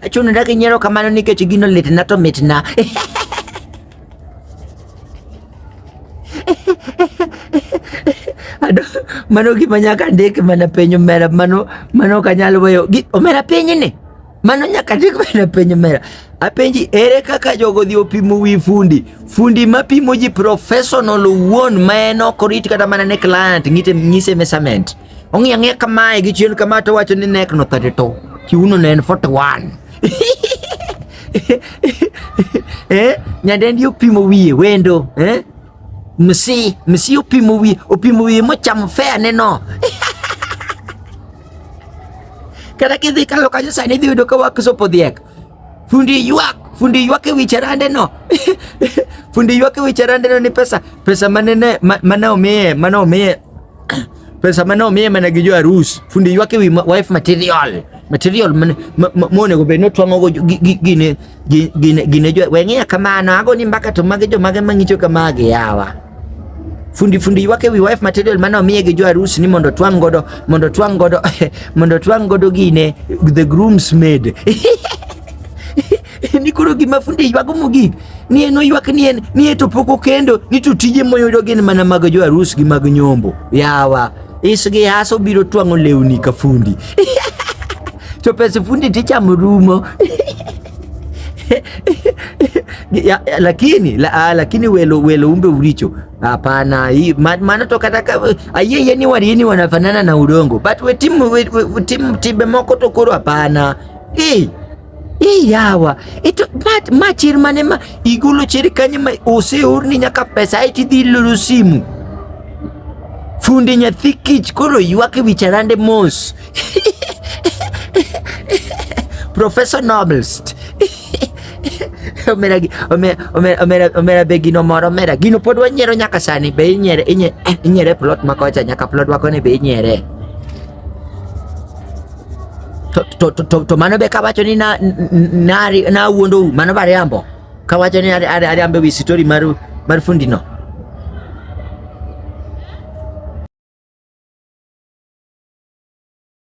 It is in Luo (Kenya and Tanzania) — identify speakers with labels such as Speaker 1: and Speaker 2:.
Speaker 1: Achuno ndake nyero kamano nikech gino litna to mitna. Ado mano gima nyaka ndik mana penyo mera mano kanyalo weyo omera penyi ni mano nyaka ndik mana penyo mera apenji ere kaka jogo dhi opimo wi fundi mapimo ji professional wuon ma en ok orit kata mana ne client nyise measurement ong'ia kamae gi chien kama to wacho ni nek no 32 kiuno ne en 41 nyadendi opimo wiye wendo msi opimo wiye mochamo fea neno kata kidhi kalo kanyo sani dhi yudo ka wakisopo dhiek fundi ywak e wicharande no fundi ywak e wicharande no ni pesa mana omiye pesa mana omiye mana gi jo arus fundi ywak e wife material mone go be no twango go gine jo weng'ia kamano ago ni mbaka to mage mang'icho kamage yawa fundi ywak e wife material mana omiye gi jo arus ni mondo twang godo gine the groomsmaid ni kuro gima fundi ywago mogik ni eno ywak ni to poko kendo ni to tije moyudo gin mana mag jo arus gi mag nyombo yawa isgi haso biro twango lewni ka fundi to pesa fundi tichamo rumo lakini welo umbe uricho hapana maana to kata ayeye ni warini wanafanana na udongo but we tibe moko to kuro hapana yawa ito machir mane ma igulo chiri kanye ma oseorni nyaka pesa iti dhi loro simu fundi nyathi kich koro ywak e wicharande mos Professor Noblest omera be gino moro omera gino pod wanyiero nyaka sani be inyere plot makocha nyaka plot wakone be inyere to mano be kawacho ni na wuondo mano bariambo kawacho ni ariambe wi story mar fundi no